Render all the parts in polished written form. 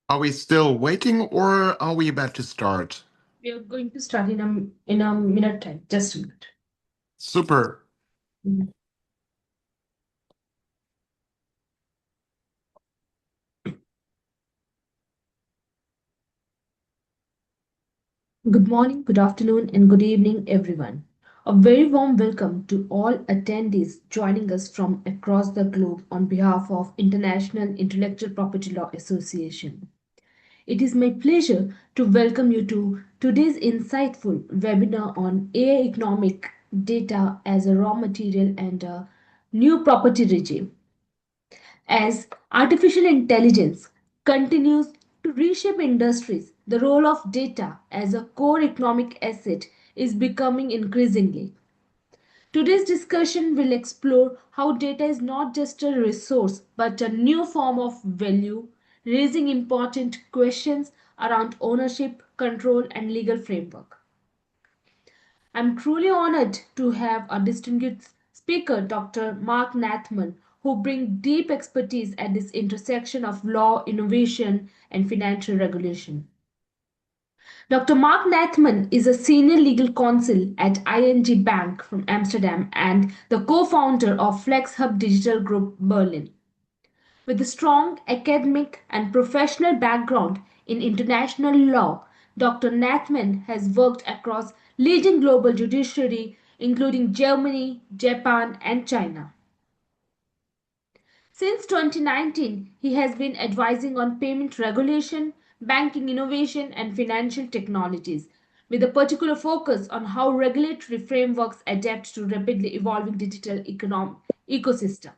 Are we still waiting or are we about to start? We are going to start in a minute time. Just a minute. Super. Mhm. Good morning, good afternoon, and good evening, everyone. A very warm welcome to all attendees joining us from across the globe on behalf of International Intellectual Property Law Association. It is my pleasure to welcome you to today's insightful webinar on AI economic data as a raw material and a new property regime. As artificial intelligence continues to reshape industries, the role of data as a core economic asset is becoming increasingly. Today's discussion will explore how data is not just a resource but a new form of value, raising important questions around ownership, control, and legal framework. I'm truly honored to have a distinguished speaker, Dr. Mark Nathman, who brings deep expertise at this intersection of law, innovation, and financial regulation. Dr. Mark Nathman is a senior legal counsel at ING Bank from Amsterdam and the co-founder of FlexHub Digital Group Berlin. With a strong academic and professional background in international law, Dr. Nathman has worked across leading global judiciary, including Germany, Japan, and China. Since 2019, he has been advising on payment regulation, banking innovation, and financial technologies, with a particular focus on how regulatory frameworks adapt to rapidly evolving digital ecosystem.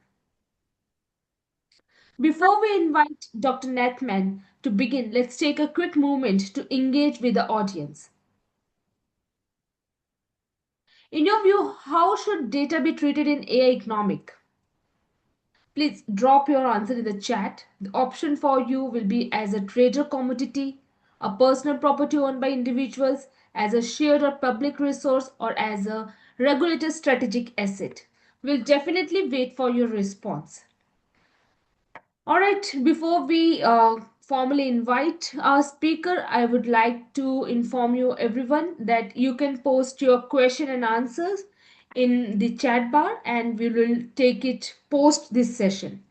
Before we invite Dr. Nathman to begin, let's take a quick moment to engage with the audience. In your view, how should data be treated in AI economic? Please drop your answer in the chat. The option for you will be as a trader commodity, a personal property owned by individuals, as a shared or public resource, or as a regulated strategic asset. We'll definitely wait for your response. All right, before we formally invite our speaker, I would like to inform you everyone that you can post your question and answers in the chat bar and we will take it post this session.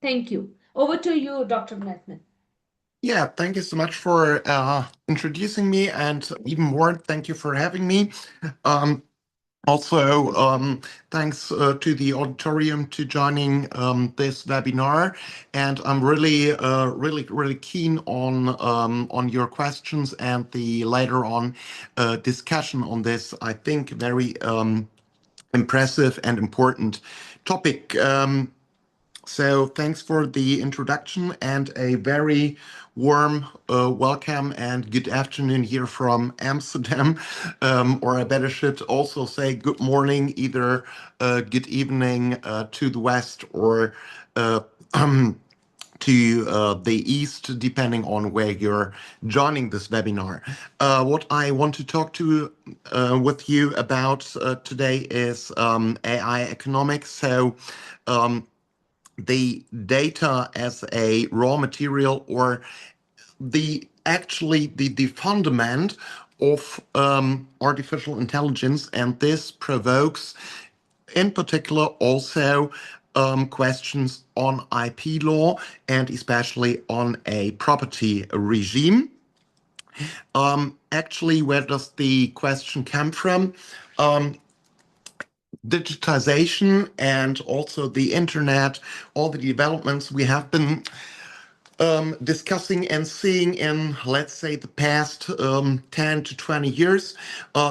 Thank you. Over to you, Dr. Nathman. Yeah, thank you so much for introducing me, and even more, thank you for having me. Um, Also, thanks to the auditorium to joining this webinar, and I'm really keen on your questions and the later on discussion on this. I think very impressive and important topic. So thanks for the introduction and a very warm welcome and good afternoon here from Amsterdam. Or I better should also say good morning, either good evening to the west or uh, to the east, depending on where you're joining this webinar. What I want to talk to with you about today is AI economics. So the data as a raw material, or the fundament of artificial intelligence, and this provokes in particular also questions on IP law and especially on a property regime. Actually, where does the question come from? Digitization and also the internet, all the developments we have been discussing and seeing in, let's say, the past 10 to 20 years,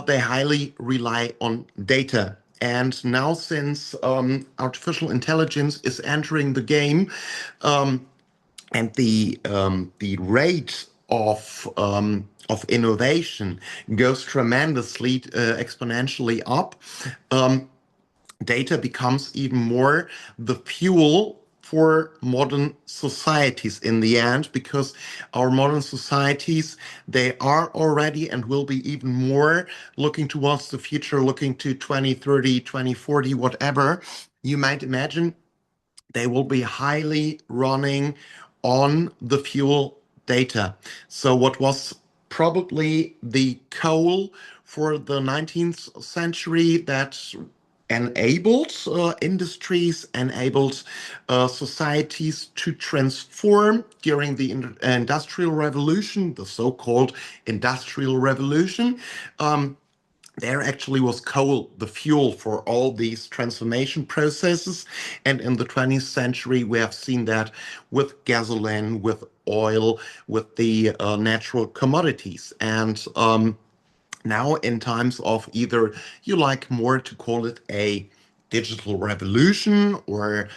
they highly rely on data. And now, since artificial intelligence is entering the game, and the rate of innovation goes tremendously exponentially up, data becomes even more the fuel for modern societies in the end, because our modern societies, they are already and will be even more looking towards the future, looking to 2030, 2040, whatever you might imagine. They will be highly running on the fuel data. So what was probably the goal for the 19th century that enabled industries, enabled societies to transform during the Industrial Revolution, the so-called Industrial Revolution. There actually was coal, the fuel for all these transformation processes. And in the 20th century, we have seen that with gasoline, with oil, with the natural commodities. And now in times of either you like more to call it a digital revolution or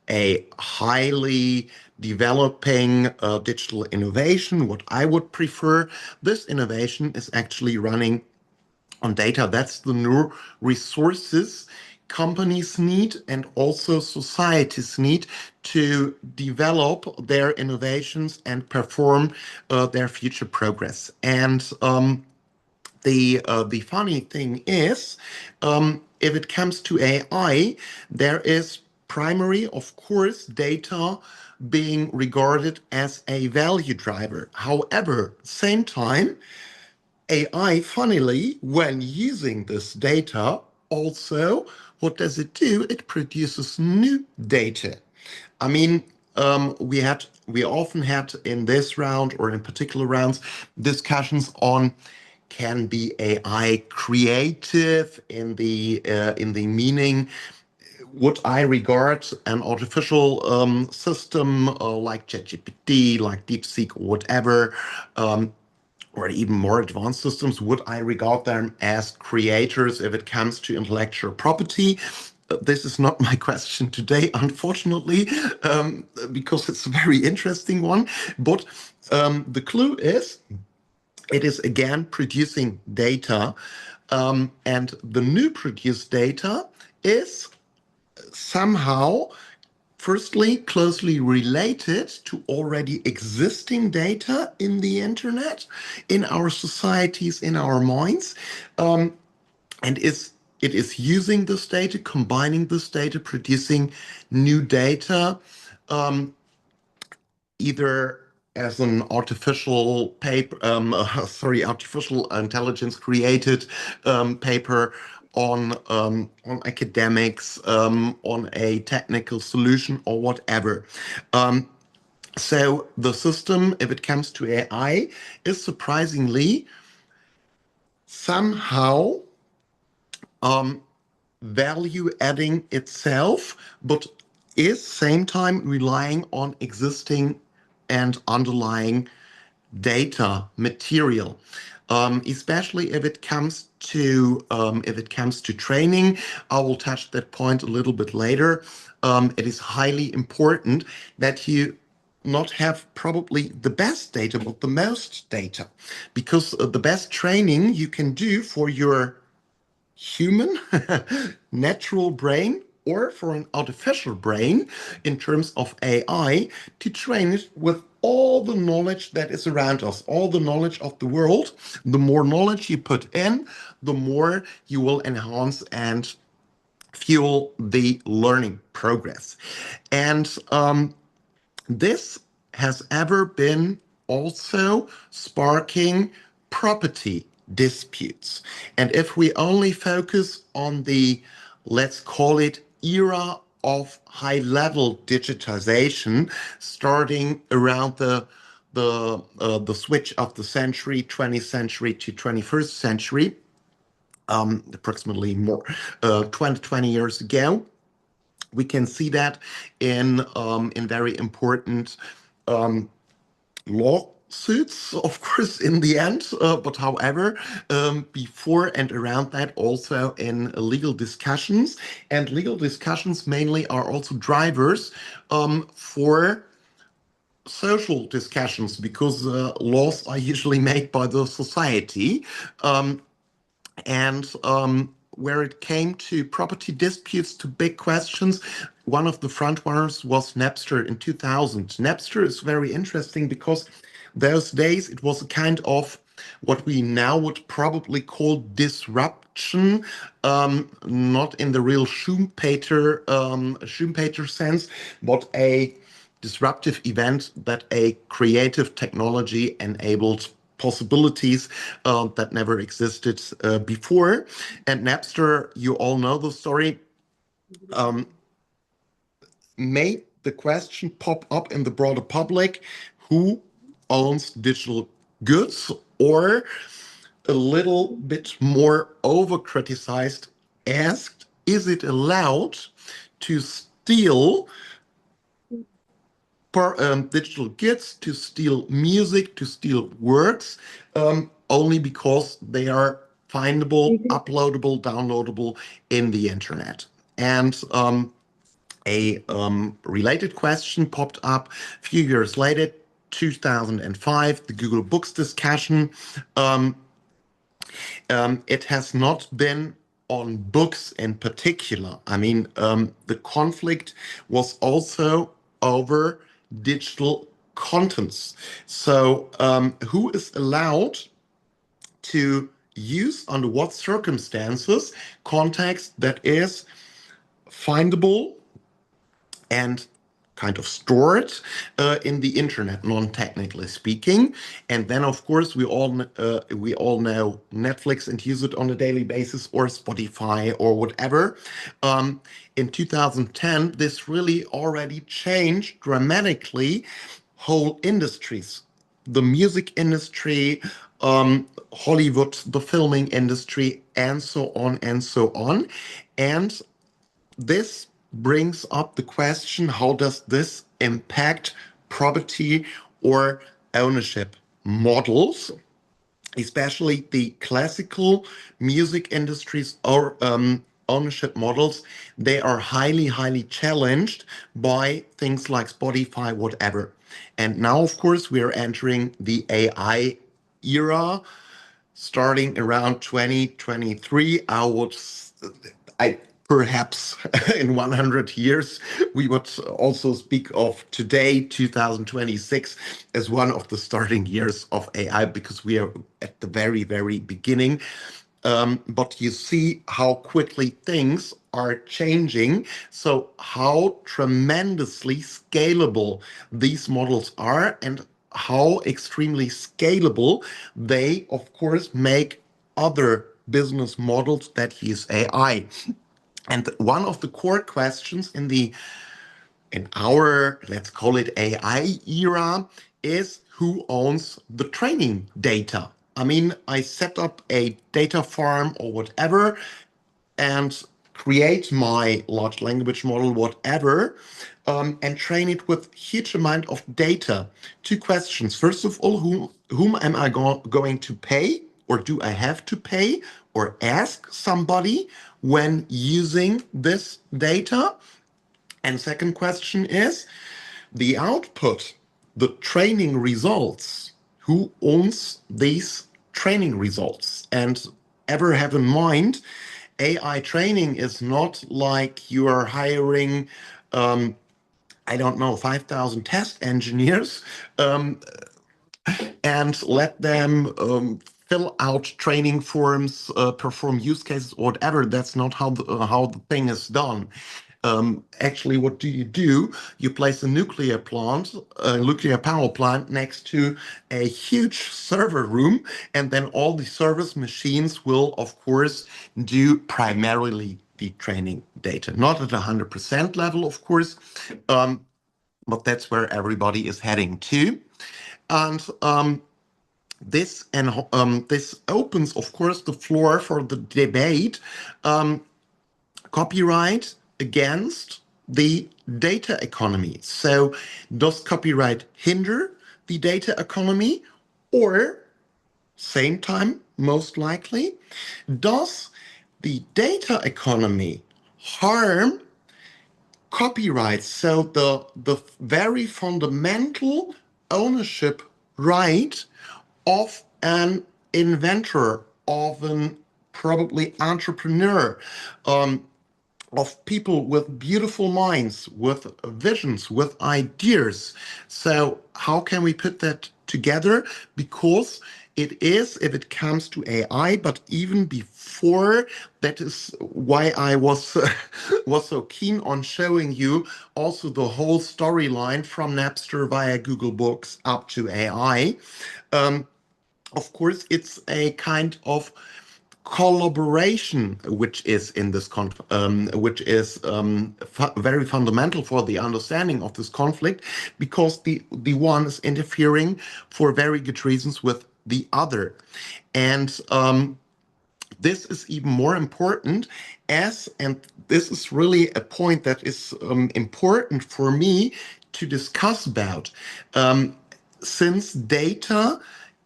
a highly developing digital innovation, what I would prefer, this innovation is actually running on data. That's the new resources companies need and also societies need to develop their innovations and perform their future progress. And the funny thing is, if it comes to AI, there is primary, of course, data being regarded as a value driver. However, same time, AI, funnily, when using this data, also, what does it do? It produces new data. I mean, we often had in this round or in particular rounds discussions on can be AI creative in the meaning would I regard an artificial system like ChatGPT, like DeepSeek, or whatever, or even more advanced systems, would I regard them as creators if it comes to intellectual property? This is not my question today, unfortunately, because it's a very interesting one. But the clue is it is again producing data, and the new produced data is somehow firstly closely related to already existing data in the internet, in our societies, in our minds, and it is using this data, combining this data, producing new data, either as an artificial paper, artificial intelligence created paper on academics, on a technical solution or whatever. So the system, if it comes to AI, is surprisingly somehow value adding itself, but is same time relying on existing and underlying data material, especially if it comes to training. I will touch that point a little bit later. It is highly important that you not have probably the best data, but the most data, because the best training you can do for your human natural brain or for an artificial brain in terms of AI to train it with all the knowledge that is around us, all the knowledge of the world. The more knowledge you put in, the more you will enhance and fuel the learning progress. And this has ever been also sparking property disputes. And if we only focus on the, let's call it, era of high-level digitization, starting around the switch of the century, 20th century to 21st century, approximately more 20 years ago, we can see that in very important lawsuits, of course, in the end. But however, before and around that, also in legal discussions. And legal discussions mainly are also drivers for social discussions, because laws are usually made by the society. And where it came to property disputes, to big questions, one of the front runners was Napster in 2000. Napster is very interesting because those days it was a kind of what we now would probably call disruption, not in the real Schumpeter sense, but a disruptive event that a creative technology enabled possibilities that never existed before. And Napster, you all know the story, made the question pop up in the broader public: who owns digital goods? Or a little bit more over criticized, asked, is it allowed to steal digital goods, to steal music, to steal works, only because they are findable, uploadable, downloadable in the internet? And a related question popped up a few years later, 2005, the Google Books discussion. It has not been on books in particular. I mean, the conflict was also over digital contents. So, who is allowed to use, under what circumstances, context that is findable and kind of stored in the internet, non-technically speaking. And then, of course, we all know Netflix and use it on a daily basis, or Spotify or whatever. In 2010, this really already changed dramatically whole industries, the music industry, Hollywood, the filming industry, and so on and so on. And this brings up the question, how does this impact property or ownership models, especially the classical music industries or ownership models? They are highly, highly challenged by things like Spotify, whatever. And now, of course, we are entering the AI era, starting around 2023. I perhaps in 100 years, we would also speak of today, 2026, as one of the starting years of AI, because we are at the very, very beginning. But you see how quickly things are changing. So how tremendously scalable these models are, and how extremely scalable they, of course, make other business models that use AI. And one of the core questions in our, let's call it AI era, is who owns the training data? I mean, I set up a data farm or whatever and create my large language model, whatever, and train it with huge amount of data. Two questions. First of all, whom am I going to pay, or do I have to pay or ask somebody when using this data? And second question is the output, the training results. Who owns these training results? And ever have in mind, AI training is not like you are hiring, I don't know, 5,000 test engineers and let them fill out training forms, perform use cases, or whatever. That's not how the thing is done. Actually, what do? You place a nuclear power plant next to a huge server room, and then all the service machines will, of course, do primarily the training data. Not at 100% level, of course, but that's where everybody is heading to. And this opens, of course, the floor for the debate. Copyright against the data economy. So does copyright hinder the data economy, or same time, most likely, does the data economy harm copyright? So the very fundamental ownership right of an inventor, of an probably entrepreneur, of people with beautiful minds, with visions, with ideas. So how can we put that together? Because it is if it comes to AI, but even before, that is why I was was so keen on showing you also the whole storyline from Napster via Google Books up to AI. Um, of course, it's a kind of collaboration which is in this which is very fundamental for the understanding of this conflict, because the one is interfering for very good reasons with the other. And this is even more important and this is really a point that is important for me to discuss about, since data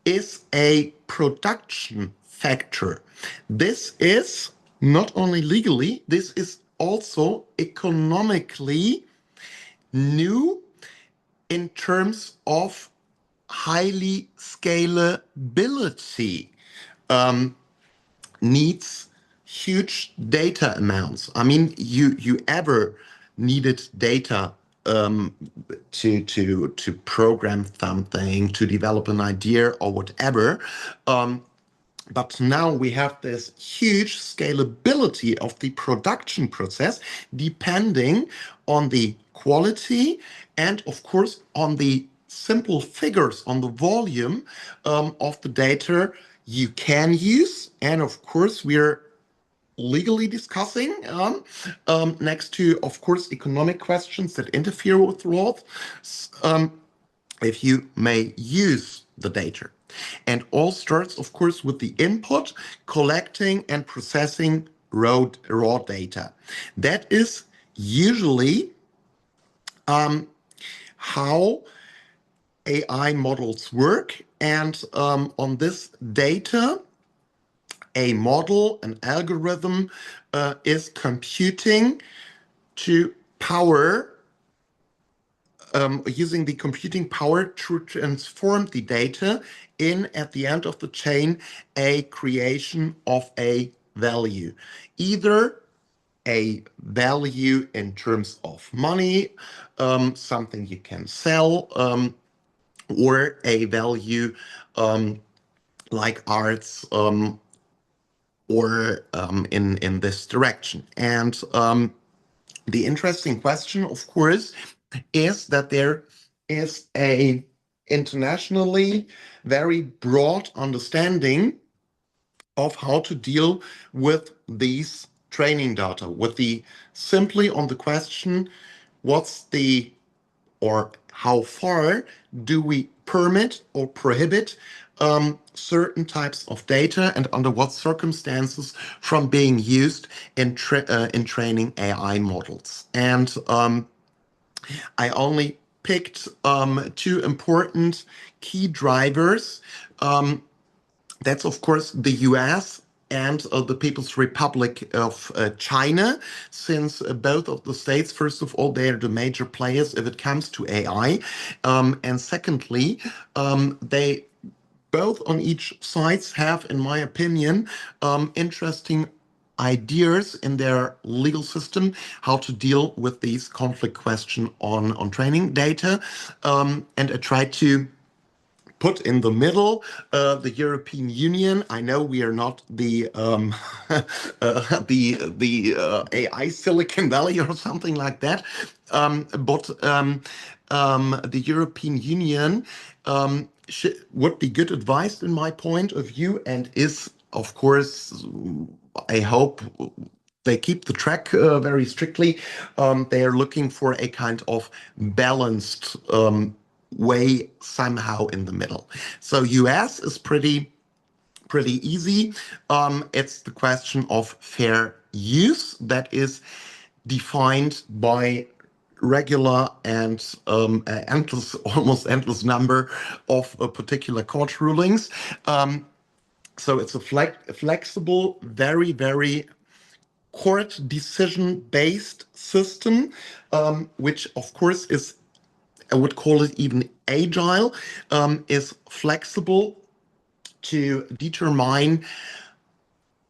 is a production factor. This is not only legally, this is also economically new in terms of highly scalability. Needs huge data amounts. I mean, you ever needed data to program something, to develop an idea or whatever. But now we have this huge scalability of the production process, depending on the quality and, of course, on the simple figures, on the volume of the data you can use. And of course, we're legally discussing next to, of course, economic questions that interfere with laws. If you may use the data. And all starts, of course, with the input, collecting and processing raw data. That is usually how AI models work. And on this data, a model, an algorithm is computing to power using the computing power to transform the data in, at the end of the chain, a creation of a value. Either a value in terms of money, something you can sell, or a value like arts, or in this direction. And the interesting question, of course, is that there is a internationally very broad understanding of how to deal with these training data, with the simply on the question, what's the or how far do we permit or prohibit certain types of data, and under what circumstances from being used in training AI models. And I only picked two important key drivers. That's, of course, the US and the People's Republic of China, since both of the states, first of all, they are the major players if it comes to AI. And secondly, they both on each sides have, in my opinion, interesting ideas in their legal system how to deal with these conflict question on training data. And I tried to put in the middle the European Union. I know we are not the the AI Silicon Valley or something like that, but the European Union would be good advised in my point of view, and is, of course, I hope they keep the track very strictly. They are looking for a kind of balanced way somehow in the middle. So US is pretty easy. It's the question of fair use that is defined by regular and endless, almost endless number of particular court rulings. So it's a flexible, very court decision based system, which of course is, I would call it even agile, is flexible to determine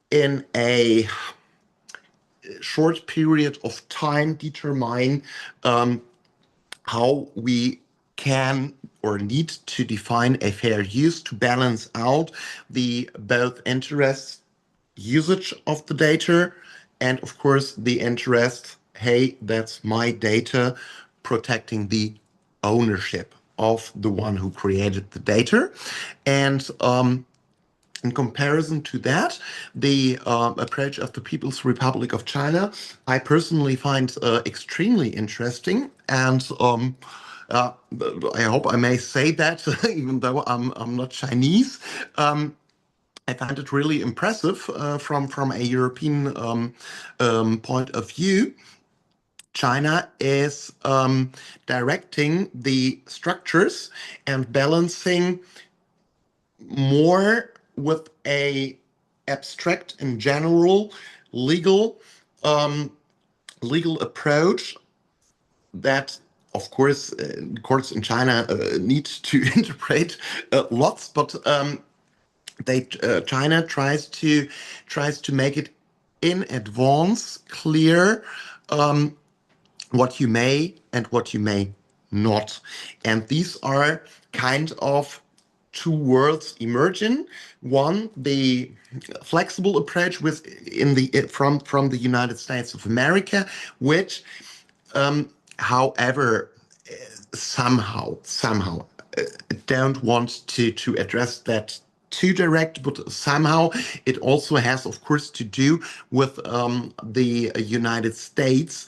in a short period of time, how we can or need to define a fair use to balance out the both interests, usage of the data, and of course the interest, hey, that's my data, protecting the ownership of the one who created the data. And in comparison to that, the approach of the People's Republic of China, I personally find extremely interesting. And I hope I may say that, even though I'm not Chinese. I find it really impressive from a European point of view. China is directing the structures and balancing more with a abstract and general legal legal approach that, of course, courts in China need to interpret lots, but China tries to make it in advance clear what you may and what you may not. And these are kind of two worlds emerging. One, the flexible approach from the United States of America, which, however, somehow don't want to address that too direct, but somehow it also has, of course, to do with the United States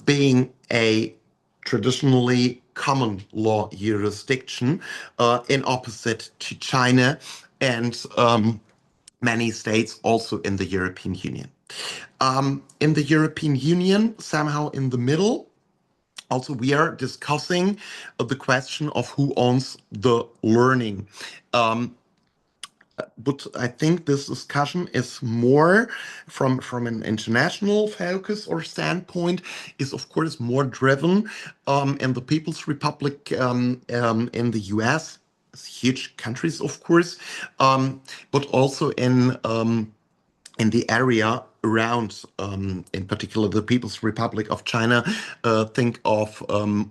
being a traditionally common law jurisdiction in opposite to China and many states also in the European Union. In the European Union, somehow in the middle, also, we are discussing the question of who owns the learning. But I think this discussion is more from an international focus or standpoint, is of course more driven in the People's Republic in the US, huge countries, of course, but also in the area around, in particular, the People's Republic of China. Think of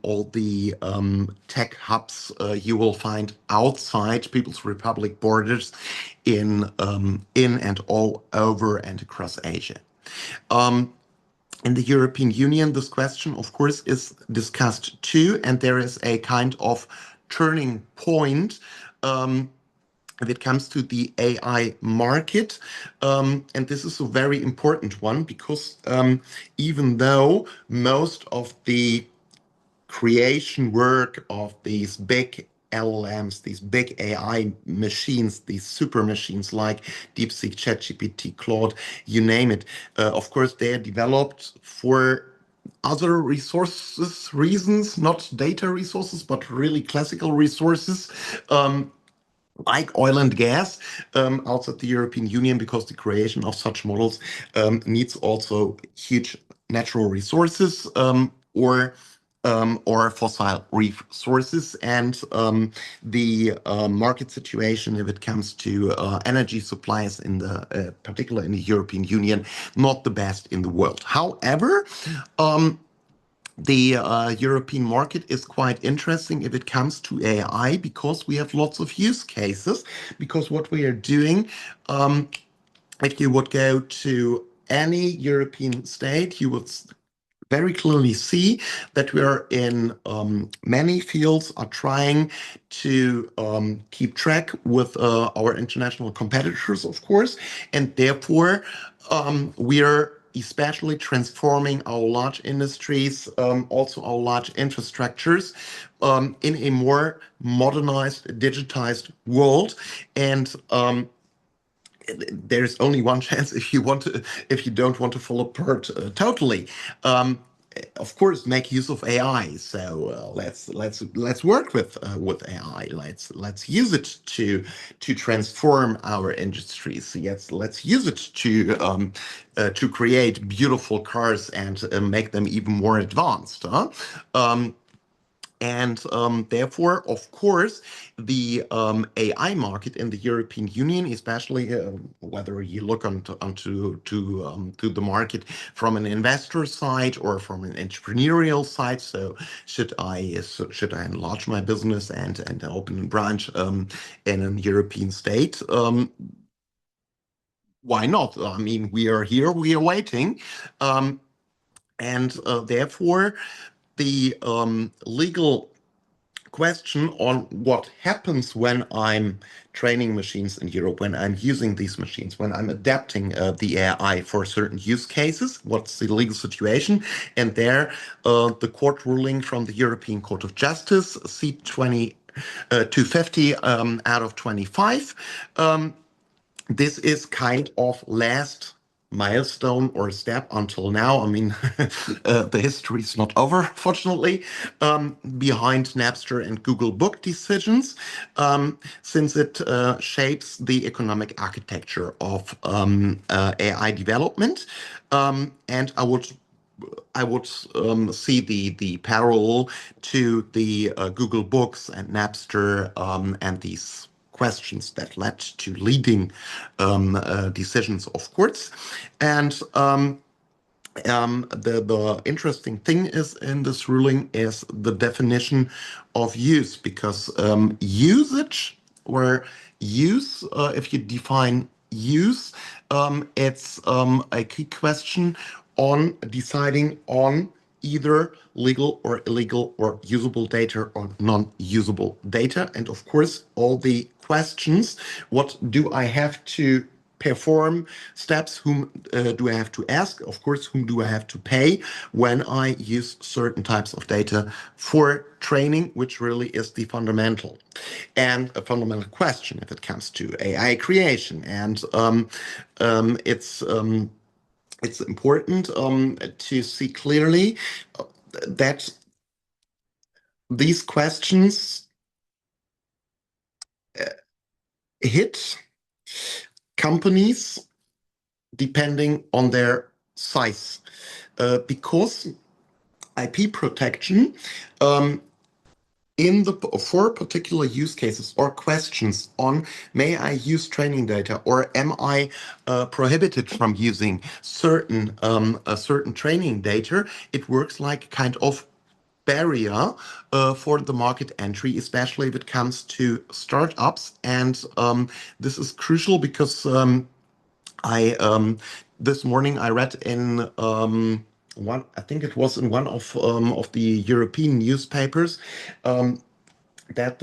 all the tech hubs you will find outside People's Republic borders in and all over and across Asia. In the European Union, this question, of course, is discussed too, and there is a kind of turning point if it comes to the AI market. And this is a very important one because even though most of the creation work of these big LLMs, these big AI machines, these super machines like DeepSeek, ChatGPT, Claude, you name it, of course, they are developed for other reasons, not data resources, but really classical resources. Like oil and gas outside the European Union, because the creation of such models needs also huge natural resources or fossil resources, and the market situation, if it comes to energy supplies in the particular in the European Union, not the best in the world. However, the European market is quite interesting if it comes to AI because we have lots of use cases. Because what we are doing, if you would go to any European state, you would very clearly see that we are in many fields are trying to keep track with our international competitors, of course, and therefore we are especially transforming our large industries, also our large infrastructures, in a more modernized, digitized world. And there's only one chance if you don't want to fall apart totally. Of course, make use of AI. So let's work with AI. Let's use it to transform our industries. Yes, let's use it to create beautiful cars and make them even more advanced. And therefore, of course, the AI market in the European Union, especially whether you look to the market from an investor side or from an entrepreneurial side. So should I enlarge my business and open a branch in a European state? Why not? I mean, we are here, we are waiting, and therefore the legal question on what happens when I'm training machines in Europe, when I'm using these machines, when I'm adapting the AI for certain use cases, what's the legal situation? And there, the court ruling from the European Court of Justice, C20 250 out of 25. This is kind of last milestone or step until now. I mean, the history is not over, fortunately, behind Napster and Google Book decisions, since it shapes the economic architecture of AI development. And I would see the parallel to the Google Books and Napster and these questions that led to leading decisions of courts. And the interesting thing is in this ruling is the definition of use, because usage or use, if you define use, it's a key question on deciding on either legal or illegal or usable data or non-usable data. And of course, all the questions, what do I have to perform steps, whom do I have to ask, of course, whom do I have to pay when I use certain types of data for training, which really is the fundamental and a fundamental question if it comes to AI creation. And it's important to see clearly that these questions hit companies depending on their size, because IP protection for particular use cases or questions on may I use training data or am I prohibited from using certain training data, it works like kind of barrier for the market entry, especially if it comes to startups. And this is crucial because I this morning I read in I think it was in one of the European newspapers, that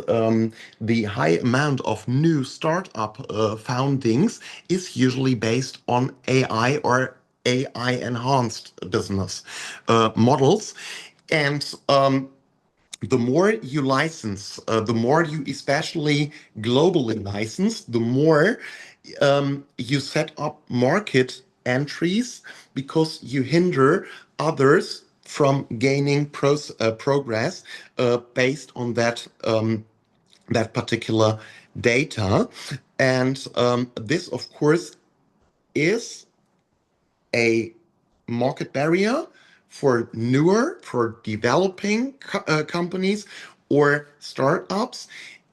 the high amount of new startup foundings is usually based on AI or AI enhanced business models. And the more you license, the more you especially globally license, the more you set up market entries, because you hinder others from gaining progress based on that particular data. And this, of course, is a market barrier for developing companies or startups,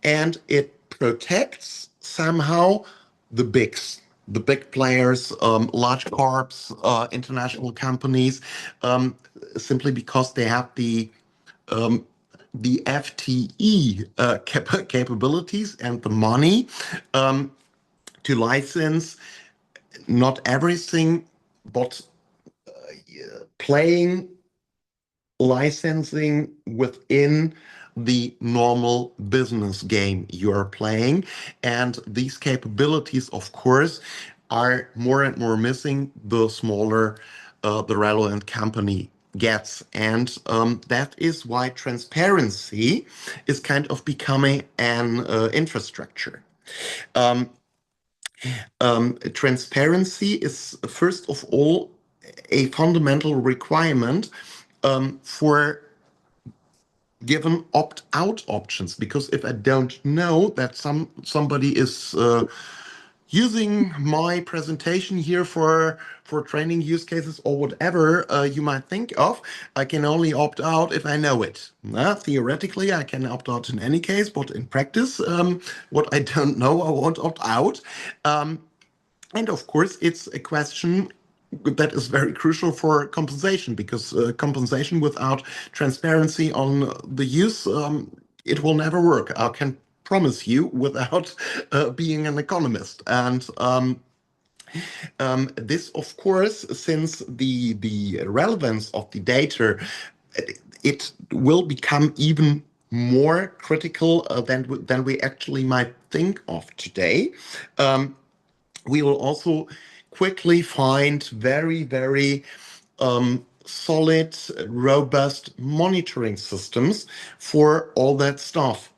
and it protects somehow the big players, large corps, international companies, simply because they have the FTE capabilities and the money to license not everything, but playing licensing within the normal business game you're playing. And these capabilities, of course, are more and more missing the smaller the relevant company gets. And that is why transparency is kind of becoming an infrastructure. Transparency is, first of all, a fundamental requirement for given opt-out options, because if I don't know that somebody is using my presentation here for training use cases or whatever you might think of, I can only opt out if I know it. Theoretically, I can opt out in any case, but in practice, what I don't know, I won't opt out. And of course, it's a question that is very crucial for compensation, because compensation without transparency on the use, it will never work. I can promise you, without being an economist. And this, of course, since the relevance of the data, it will become even more critical than we actually might think of today. We will also quickly find very, very solid, robust monitoring systems for all that stuff,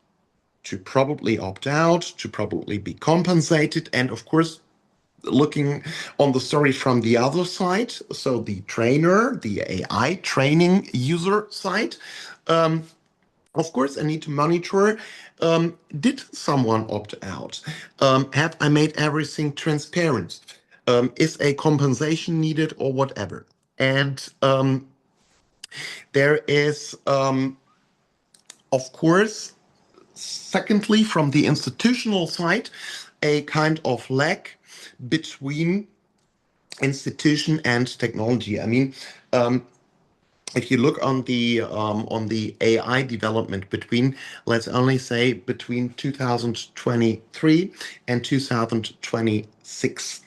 to probably opt out, to probably be compensated, and of course, looking on the story from the other side, so the trainer, the AI training user side, of course, I need to monitor, did someone opt out? Have I made everything transparent? Is a compensation needed or whatever? And there is, of course, secondly, from the institutional side, a kind of lag between institution and technology. I mean, if you look on the AI development between, let's only say between 2023 and 2026,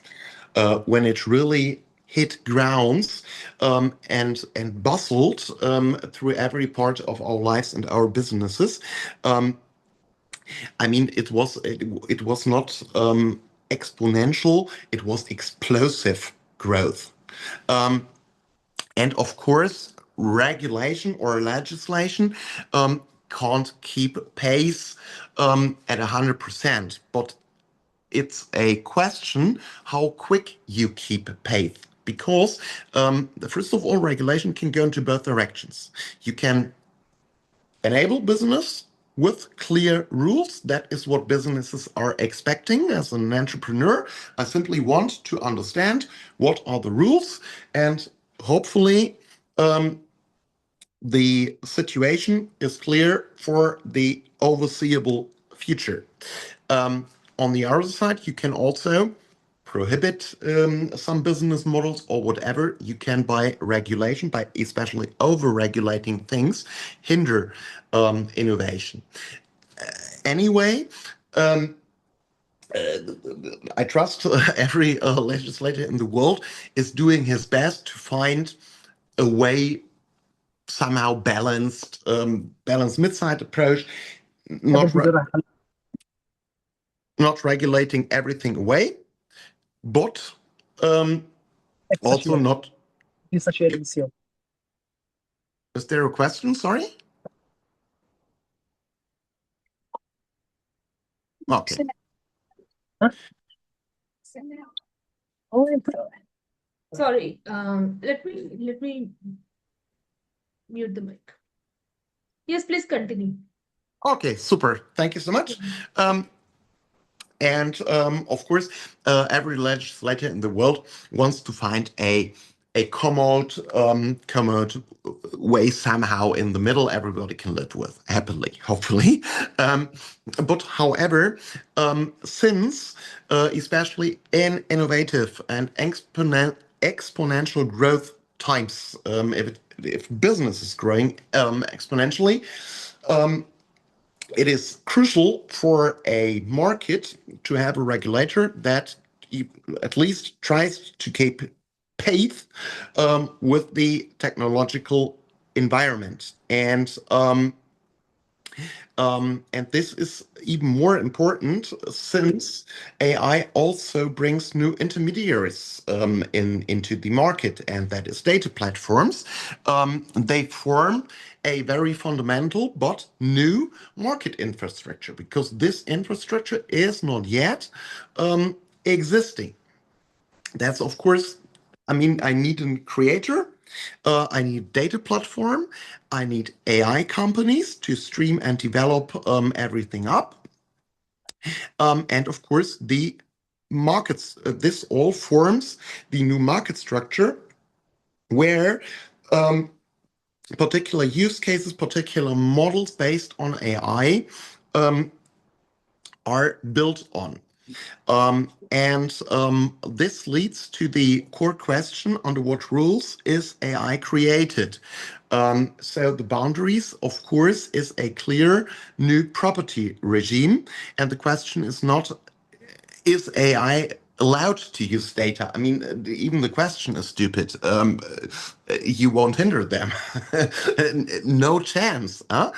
when it really hit grounds and bustled through every part of our lives and our businesses. I mean, it was not exponential; it was explosive growth. And of course, regulation or legislation can't keep pace at 100%, but it's a question how quick you keep pace. Because first of all, regulation can go into both directions. You can enable business with clear rules. That is what businesses are expecting as an entrepreneur. I simply want to understand what are the rules, and hopefully the situation is clear for the overseeable future. On the other side, you can also prohibit some business models or whatever. You can, by regulation, by especially over-regulating things, hinder innovation. Anyway, I trust every legislator in the world is doing his best to find a way, somehow balanced mid-side approach, not regulating everything away, but also not. Is there a question? Sorry. Okay. Sorry, let me mute the mic. Yes, please continue. Okay, super. Thank you so much. And of course, every legislator in the world wants to find a commode way somehow in the middle everybody can live with happily, hopefully. But however, since especially in innovative and exponential growth times, if business is growing exponentially, it is crucial for a market to have a regulator that at least tries to keep pace with the technological environment. And this is even more important since AI also brings new intermediaries into the market, and that is data platforms. They form a very fundamental but new market infrastructure, because this infrastructure is not yet existing. That's, of course, I mean, I need a creator, I need data platform, I need AI companies to stream and develop everything up, and of course the markets, this all forms the new market structure where particular use cases, particular models based on AI are built on. This leads to the core question: under what rules is AI created? So the boundaries, of course, is a clear new property regime. And the question is not, is AI allowed to use data? I mean, even the question is stupid. You won't hinder them. No chance. Huh?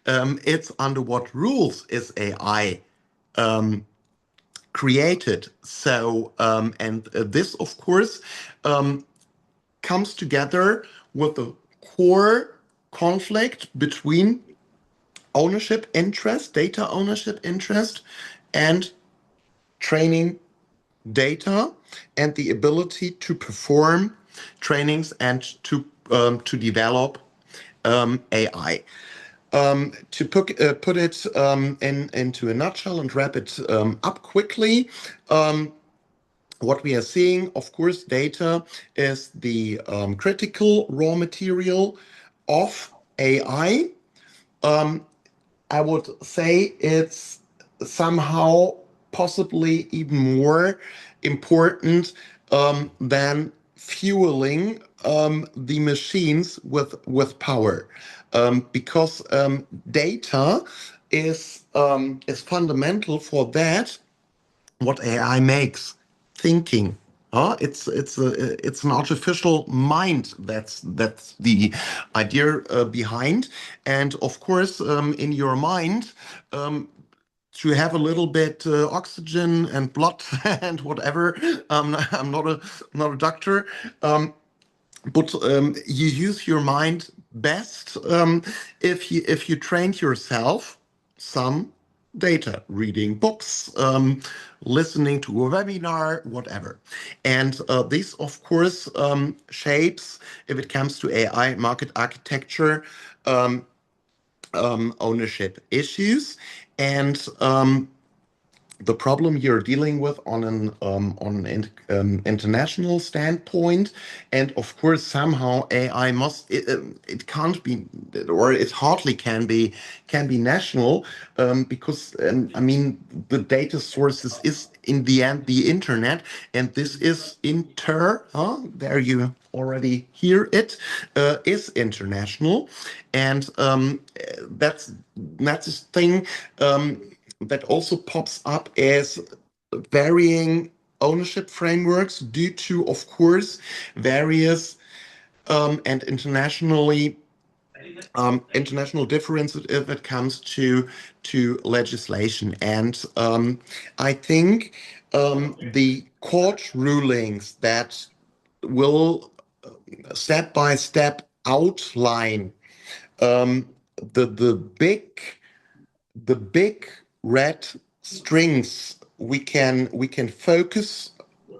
It's under what rules is AI created. So, and this, of course, comes together with the core conflict between ownership interest, data ownership interest, and training data and the ability to perform trainings and to develop AI. To put it into a nutshell and wrap it up quickly, what we are seeing, of course, data is the critical raw material of AI. I would say it's somehow possibly even more important than fueling the machines with power, because data is fundamental for that what AI makes thinking. It's an artificial mind. That's the idea behind. And of course, in your mind, to have a little bit oxygen and blood and whatever. I'm not a doctor, but you use your mind best if you trained yourself some data, reading books, listening to a webinar, whatever. And this, of course, shapes, if it comes to AI market architecture, ownership issues. And the problem you're dealing with on an international standpoint, and of course somehow AI must it can't be, or it hardly can be national, because I mean the data sources is in the end the internet, and this is there you already hear it, is international, and that's a thing that also pops up as varying ownership frameworks due to, of course, various and international differences if it comes to legislation. And I think the court rulings that will step by step outline the big red strings we can focus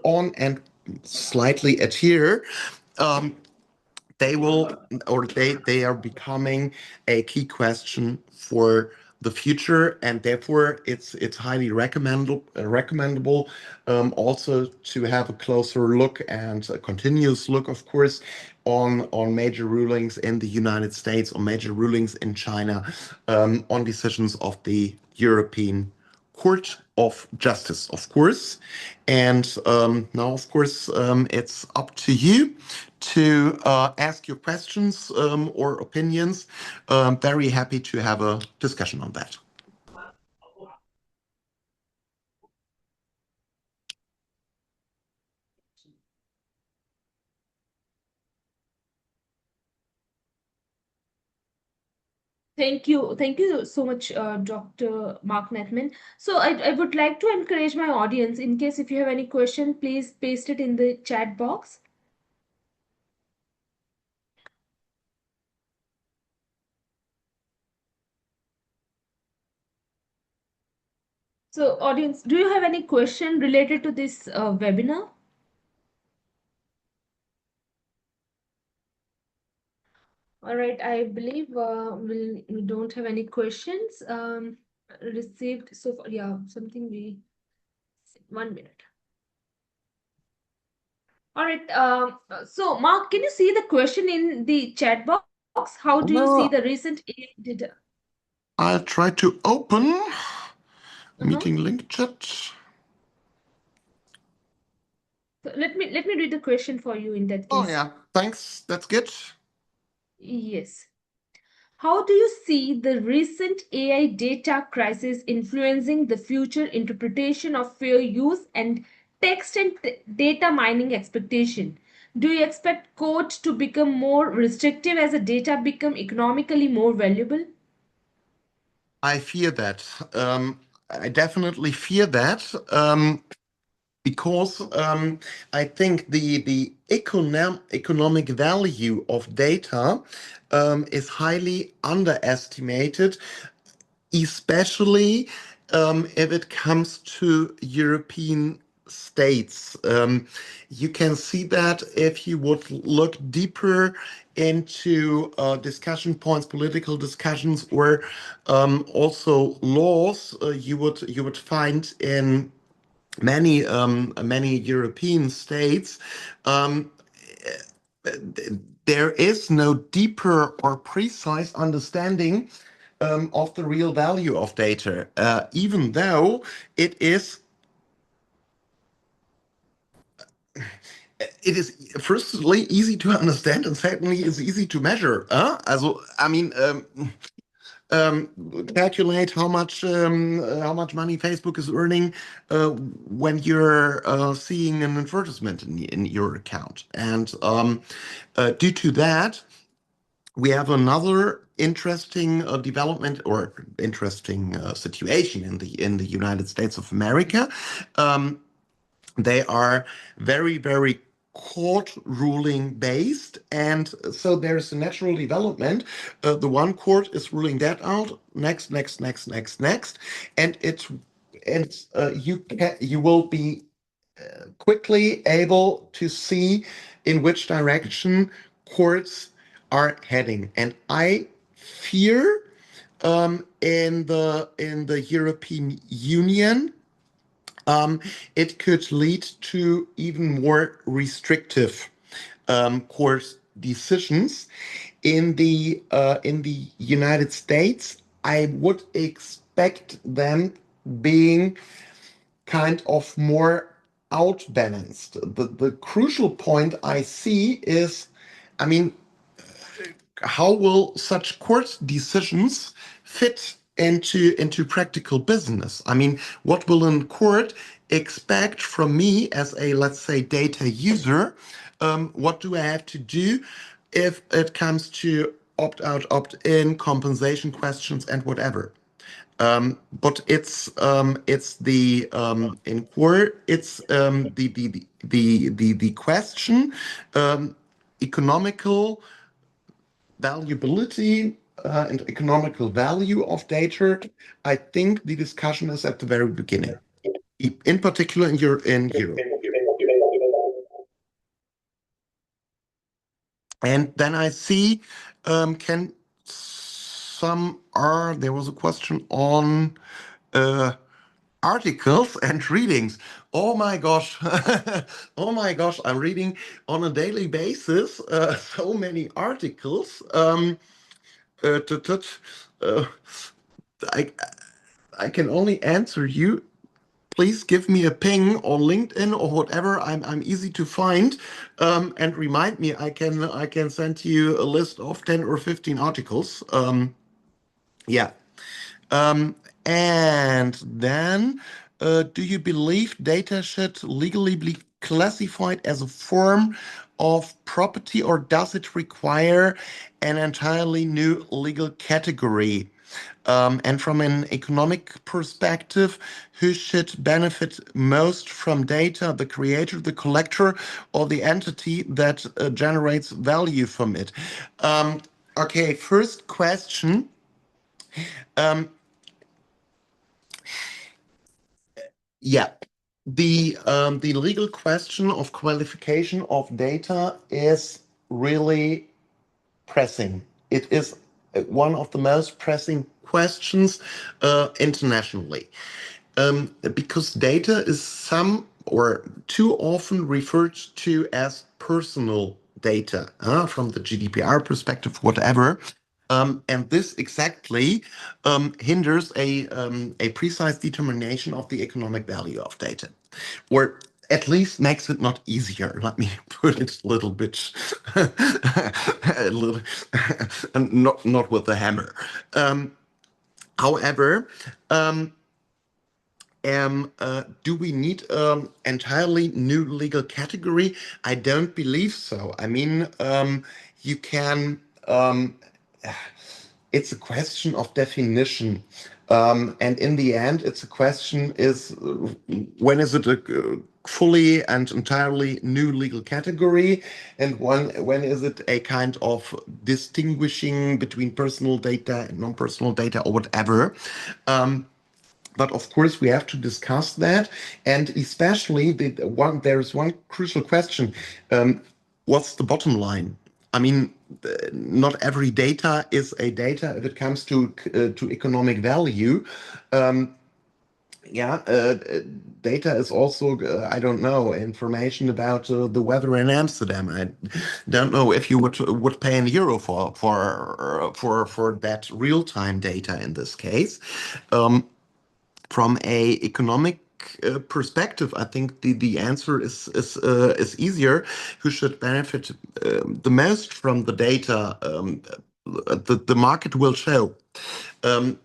on and slightly adhere, they will, or they are becoming a key question for the future, and therefore it's highly recommendable also to have a closer look and a continuous look, of course, on major rulings in the United States, on major rulings in China, on decisions of the European Court of Justice, of course. And now, of course, it's up to you to ask your questions or opinions. Very happy to have a discussion on that. Thank you so much, Dr. Mark Netman. So I would like to encourage my audience, in case if you have any question, please paste it in the chat box. So audience, do you have any question related to this webinar? All right, I believe we don't have any questions received so far. Yeah, something we 1 minute. All right. So, Mark, can you see the question in the chat box? How do you see the No, recent AI data? I'll try to open Uh-huh. meeting link chat. So let me read the question for you in that Oh case. yeah, thanks. That's good. Yes. How do you see the recent AI data crisis influencing the future interpretation of fair use and text and data mining expectation? Do you expect code to become more restrictive as the data become economically more valuable? I fear that. I definitely fear that. Because I think the economic value of data is highly underestimated, especially if it comes to European states. You can see that if you would look deeper into discussion points, political discussions, or also laws, you would find in many European states, um, there is no deeper or precise understanding of the real value of data, even though it is firstly easy to understand and secondly is easy to measure. Also, I mean, um, calculate how much money Facebook is earning when you're seeing an advertisement in your account, and due to that, we have another interesting development or interesting situation in the United States of America. Um, they are very, very court ruling based. And so there's a natural development. The one court is ruling that out. Next. And you will be quickly able to see in which direction courts are heading. And I fear in the European Union, it could lead to even more restrictive court decisions. In the United States, I would expect them being kind of more outbalanced. The crucial point I see is, I mean, how will such court decisions fit into practical business? I mean, what will a court expect from me as a, let's say, data user? What do I have to do if it comes to opt out, opt in, compensation questions, and whatever? But it's the in core it's the question, economical valuability and economical value of data. I think the discussion is at the very beginning, in particular in Europe. And then I see, can some are there was a question on uh, articles and readings. Oh my gosh. Oh my gosh, I'm reading on a daily basis so many articles. Tut, tut, uh, I I can only answer you. Please give me a ping on LinkedIn or whatever. I'm easy to find, and remind me. I can send you a list of 10 or 15 articles. Yeah. Um, and then, do you believe data should legally be classified as a form of property, or does it require an entirely new legal category? And from an economic perspective, who should benefit most from data, the creator, the collector, or the entity that generates value from it? Okay, first question. Um, Yeah, the legal question of qualification of data is really pressing. It is one of the most pressing questions internationally. Because data is some or too often referred to as personal data, from the GDPR perspective, whatever. And this exactly hinders a precise determination of the economic value of data, or at least makes it not easier. Let me put it a little bit, a little, and not with the hammer. However, do we need entirely new legal category? I don't believe so. I mean, you can. It's a question of definition, and in the end, it's a question: is when is it a fully and entirely new legal category, and when is it a kind of distinguishing between personal data and non-personal data or whatever? But of course, we have to discuss that, and especially there's one crucial question: what's the bottom line? I mean, not every data is a data if it comes to economic value. Um, yeah, data is also, I don't know, information about the weather in Amsterdam. I don't know if you would pay an euro for that real-time data in this case. From a economic perspective, I think the answer is easier. Who should benefit the most from the data? The market will show. Um,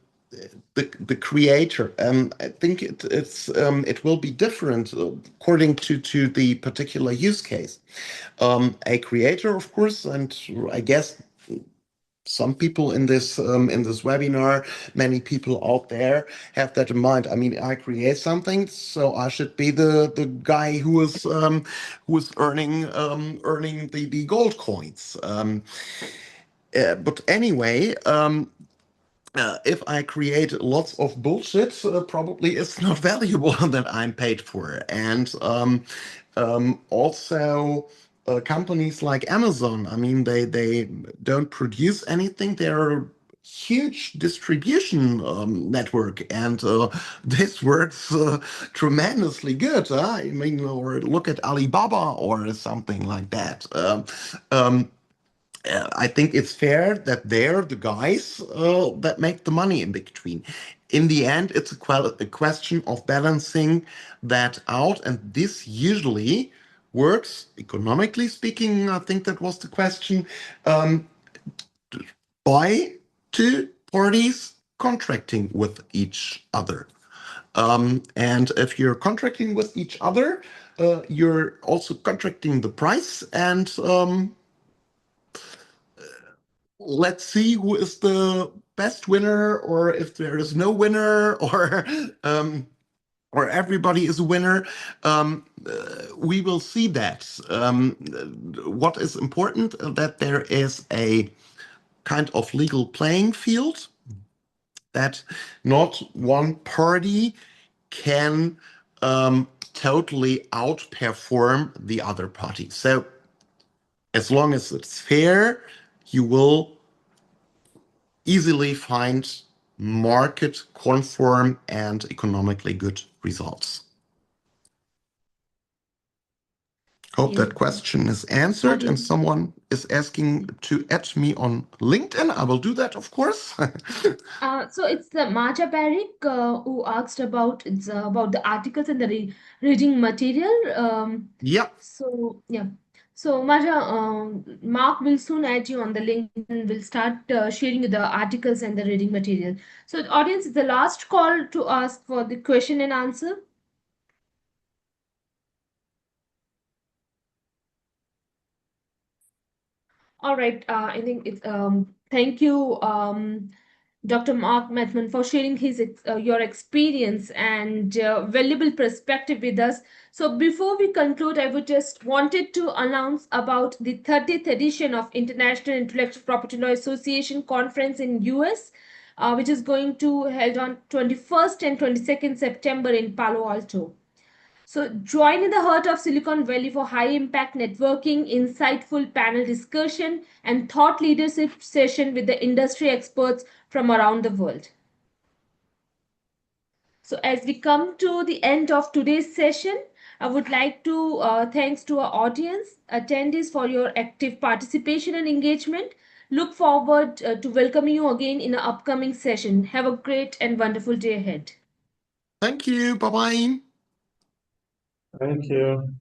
the creator. I think it will be different according to the particular use case. A creator, of course, and I guess some people in this webinar, many people out there have that in mind. I mean, I create something, so I should be the guy who is earning the gold coins. But anyway, if I create lots of bullshit, probably it's not valuable that I'm paid for. And also, companies like Amazon, I mean, they don't produce anything. They're a huge distribution network, and this works tremendously good. I mean, or look at Alibaba or something like that. I think it's fair that they're the guys that make the money in between. In the end, it's a question of balancing that out, and this usually works economically speaking. I think that was the question, um, by two parties contracting with each other. And if you're contracting with each other, you're also contracting the price, and let's see who is the best winner, or if there is no winner, or everybody is a winner. We will see that. What is important, that there is a kind of legal playing field, that not one party can totally outperform the other party. So as long as it's fair, you will easily find market conform and economically good results. Hope that question is answered, and someone is asking to add me on LinkedIn. I will do that, of course. So it's the Maja Barik who asked about the articles and the reading material. Yeah. So yeah. So Maja, Mark will soon add you on the link and will start sharing you the articles and the reading material. So the audience is the last call to ask for the question and answer. All right. I think it's thank you, Dr. Mark Methman, for sharing your experience and valuable perspective with us. So before we conclude, I would just wanted to announce about the 30th edition of International Intellectual Property Law Association Conference in US, which is going to held on 21st and 22nd September in Palo Alto. So join in the heart of Silicon Valley for high impact networking, insightful panel discussion, and thought leadership session with the industry experts from around the world. So as we come to the end of today's session, I would like to thanks to our audience, attendees for your active participation and engagement. Look forward to welcoming you again in an upcoming session. Have a great and wonderful day ahead. Thank you. Bye-bye. Thank you.